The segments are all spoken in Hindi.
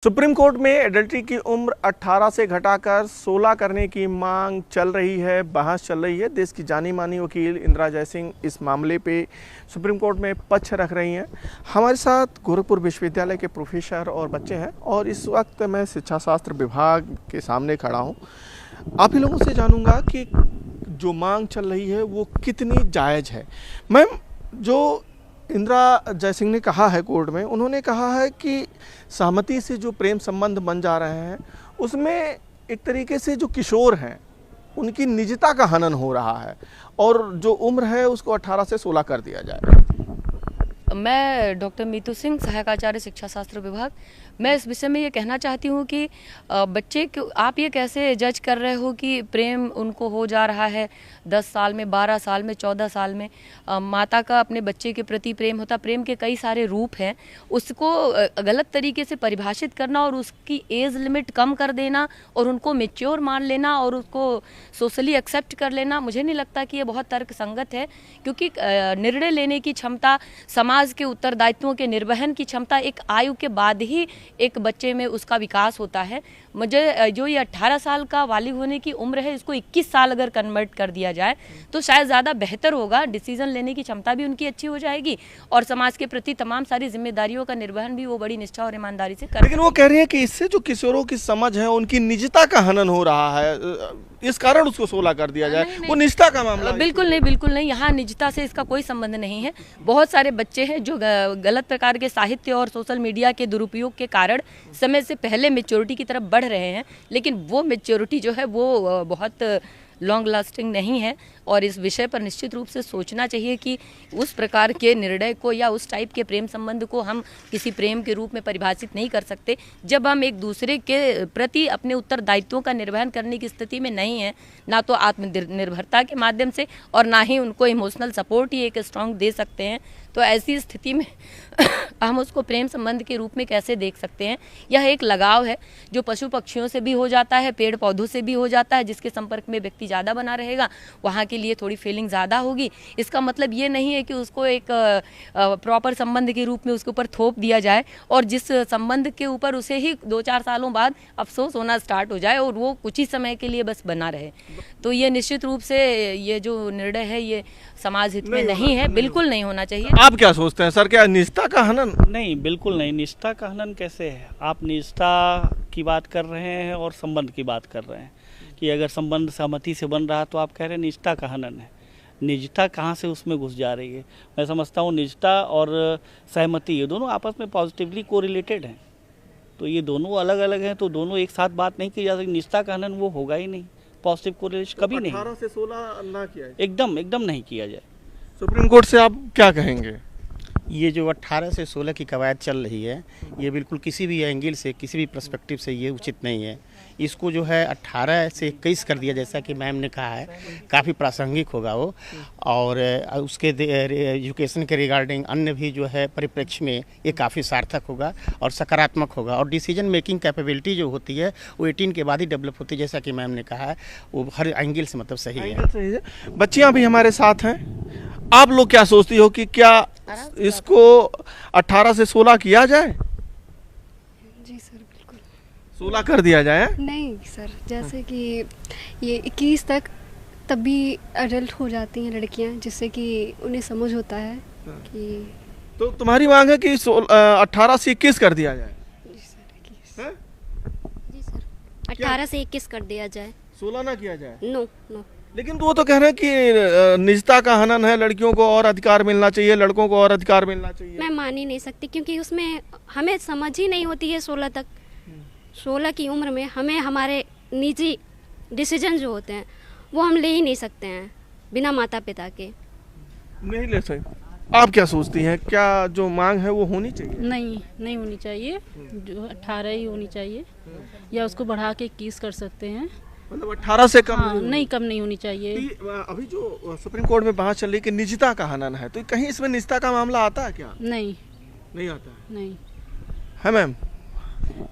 सुप्रीम कोर्ट में एडल्ट्री की उम्र 18 से घटाकर 16 करने की मांग चल रही है, बहस चल रही है। देश की जानी मानी वकील इंदिरा जयसिंह इस मामले पे सुप्रीम कोर्ट में पक्ष रख रही हैं। हमारे साथ गोरखपुर विश्वविद्यालय के प्रोफेसर और बच्चे हैं और इस वक्त मैं शिक्षा शास्त्र विभाग के सामने खड़ा हूँ। आप ही लोगों से जानूँगा कि जो मांग चल रही है वो कितनी जायज़ है। मैम, जो इंदिरा जयसिंह ने कहा है कोर्ट में, उन्होंने कहा है कि सहमति से जो प्रेम संबंध बन जा रहे हैं उसमें एक तरीके से जो किशोर हैं उनकी निजता का हनन हो रहा है और जो उम्र है उसको 18 से 16 कर दिया जाए। मैं डॉक्टर मीतू सिंह, सहायक आचार्य शिक्षा शास्त्र विभाग। मैं इस विषय में ये कहना चाहती हूँ कि बच्चे को आप ये कैसे जज कर रहे हो कि प्रेम उनको हो जा रहा है 10 साल में, 12 साल में, 14 साल में। माता का अपने बच्चे के प्रति प्रेम होता, प्रेम के कई सारे रूप हैं। उसको गलत तरीके से परिभाषित करना और उसकी एज लिमिट कम कर देना और उनको मेच्योर मान लेना और उसको सोशली एक्सेप्ट कर लेना, मुझे नहीं लगता कि ये बहुत तर्कसंगत है। क्योंकि निर्णय लेने की क्षमता, समाज के उत्तरदायित्वों के निर्वहन की क्षमता एक आयु के बाद ही एक बच्चे में उसका विकास होता है। मुझे जो ये 18 साल का बालिग होने की उम्र है, इसको 21 साल अगर कन्वर्ट कर दिया जाए तो शायद ज़्यादा बेहतर होगा। डिसीजन लेने की क्षमता भी उनकी अच्छी हो जाएगी और समाज के प्रति तमाम सारी जिम्मेदारियों का निर्वहन भी वो बड़ी निष्ठा और ईमानदारी से कर। लेकिन वो कह रही है कि इससे जो किशोरों की समझ है उनकी निजता का हनन हो रहा है, इस कारण उसको 16 कर दिया जाए। वो निजता का मामला बिल्कुल नहीं, बिल्कुल नहीं। यहाँ निजता से इसका कोई संबंध नहीं है। बहुत सारे बच्चे हैं जो गलत प्रकार के साहित्य और सोशल मीडिया के दुरुपयोग के कारण समय से पहले मेच्योरिटी की तरफ बढ़ रहे हैं, लेकिन वो मेच्योरिटी जो है वो बहुत लॉन्ग लास्टिंग नहीं है। और इस विषय पर निश्चित रूप से सोचना चाहिए कि उस प्रकार के निर्णय को या उस टाइप के प्रेम संबंध को हम किसी प्रेम के रूप में परिभाषित नहीं कर सकते जब हम एक दूसरे के प्रति अपने उत्तरदायित्वों का निर्वहन करने की स्थिति में नहीं है, ना तो आत्मनिर्भरता के माध्यम से और ना ही उनको इमोशनल सपोर्ट ही एक स्ट्रॉन्ग दे सकते हैं। तो ऐसी स्थिति में हम उसको प्रेम संबंध के रूप में कैसे देख सकते हैं। यह एक लगाव है जो पशु पक्षियों से भी हो जाता है, पेड़ पौधों से भी हो जाता है। जिसके संपर्क में व्यक्ति ज़्यादा बना रहेगा वहाँ के लिए थोड़ी फीलिंग ज़्यादा होगी। इसका मतलब ये नहीं है कि उसको एक प्रॉपर संबंध के रूप में उसके ऊपर थोप दिया जाए और जिस संबंध के ऊपर उसे ही 2-4 सालों बाद अफसोस होना स्टार्ट हो जाए और वो कुछ ही समय के लिए बस बना रहे। तो ये निश्चित रूप से ये जो निर्णय है ये समाज हित में नहीं है, बिल्कुल नहीं होना चाहिए। आप क्या सोचते हैं सर, क्या निजता का हनन? नहीं, बिल्कुल नहीं। निष्ठा का हनन कैसे है? आप निष्ठा की बात कर रहे हैं और संबंध की बात कर रहे हैं कि अगर संबंध सहमति से बन रहा है तो आप कह रहे हैं निष्ठा का हनन है। निजता कहाँ से उसमें घुस जा रही है? मैं समझता हूँ निजता और सहमति ये दोनों आपस में पॉजिटिवली कोरिलेटेड हैं। तो ये दोनों अलग अलग हैं, तो दोनों एक साथ बात नहीं की जा सकती। निष्ठा का हनन वो होगा ही नहीं, पॉजिटिव कोरिलेशन कभी नहीं। 18 से 16 ना किया जाए, एकदम नहीं किया जाए। सुप्रीम कोर्ट से आप क्या कहेंगे? ये जो 18 से 16 की कवायद चल रही है ये बिल्कुल किसी भी एंगल से, किसी भी पर्सपेक्टिव से ये उचित नहीं है। इसको जो है 18 से 21 कर दिया, जैसा कि मैम ने कहा है, काफ़ी प्रासंगिक होगा वो। और उसके एजुकेशन के रिगार्डिंग अन्य भी जो है परिप्रेक्ष्य में ये काफ़ी सार्थक होगा और सकारात्मक होगा। और डिसीजन मेकिंग कैपेबिलिटी जो होती है वो 18 के बाद ही डेवलप होती है, जैसा कि मैम ने कहा है। वो हर एंगल से मतलब सही है। बच्चियाँ भी हमारे साथ हैं, आप लोग क्या सोचती हो कि क्या इसको 18 से 16 किया जाए? जी सर, बिल्कुल 16 कर दिया जाए? नहीं सर, जैसे कि ये 21 तक तब भी अडल्ट हो जाती हैं लड़कियां, जिससे कि उन्हें समझ होता है कि। तो तुम्हारी मांग है कि 18 से 21 कर दिया जाए? जी सर, 21। हैं? जी सर, 18 से 21 कर दिया जाए, 16 ना किया जाए? नो। लेकिन तो वो तो कह रहे हैं कि निजता का हनन है, लड़कियों को और अधिकार मिलना चाहिए, लड़कों को और अधिकार मिलना चाहिए। मैं मान ही नहीं सकती क्योंकि उसमें हमें समझ ही नहीं होती है 16 तक। 16 की उम्र में हमें हमारे निजी डिसीजन जो होते हैं वो हम ले ही नहीं सकते हैं बिना माता पिता के। नहीं ले सकते। आप क्या सोचती हैं, क्या जो मांग है वो होनी चाहिए? नहीं होनी चाहिए, जो 18 ही होनी चाहिए या उसको बढ़ा के 21 कर सकते हैं। मतलब 18 से कम? हाँ, नहीं, कम नहीं होनी चाहिए। अभी जो सुप्रीम कोर्ट में बहस चल रही है कि निजता का हनन है, तो कहीं इसमें निजता का मामला आता है क्या? नहीं आता है। नहीं है मैम?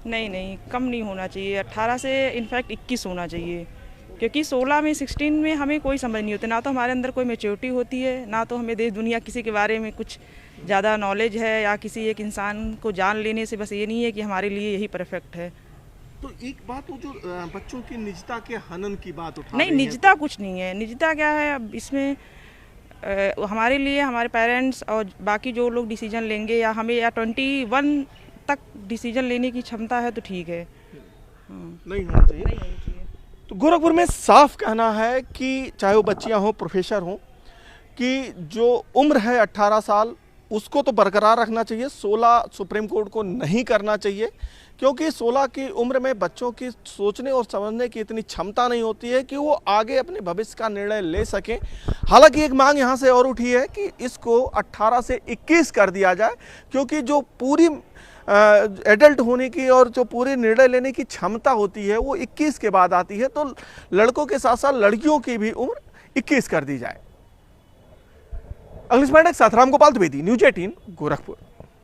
नहीं, कम नहीं होना चाहिए। 18 से इनफैक्ट 21 होना चाहिए, क्योंकि 16 में 16 में हमें कोई समझ नहीं होती, ना तो हमारे अंदर कोई मैच्योरिटी होती है, ना तो हमें देश दुनिया किसी के बारे में कुछ ज़्यादा नॉलेज है या किसी एक इंसान को जान लेने से बस ये नहीं है कि हमारे लिए यही परफेक्ट है। तो एक बात वो जो बच्चों की निजता के हनन की बात उठा नहीं, रही हैं, निजता कुछ नहीं है। निजता क्या है, अब इसमें हमारे लिए हमारे पेरेंट्स और बाकी जो लोग डिसीजन लेंगे या हमें या 21 तक डिसीजन लेने की क्षमता है तो ठीक है। नहीं होना चाहिए। तो गोरखपुर में साफ कहना है कि चाहे वो बच्चियां हों, प्रोफेसर हों, कि जो उम्र है 18 साल उसको तो बरकरार रखना चाहिए। 16 सुप्रीम कोर्ट को नहीं करना चाहिए, क्योंकि 16 की उम्र में बच्चों की सोचने और समझने की इतनी क्षमता नहीं होती है कि वो आगे अपने भविष्य का निर्णय ले सकें। हालांकि एक मांग यहाँ से और उठी है कि इसको 18 से 21 कर दिया जाए, क्योंकि जो पूरी एडल्ट होने की और जो पूरी निर्णय लेने की क्षमता होती है वो 21 के बाद आती है। तो लड़कों के साथ साथ लड़कियों की भी उम्र 21 कर दी जाए। अगली स्मार्ट साथ राम गोपाल द्विवेदी, न्यूज़ 18 गोरखपुर।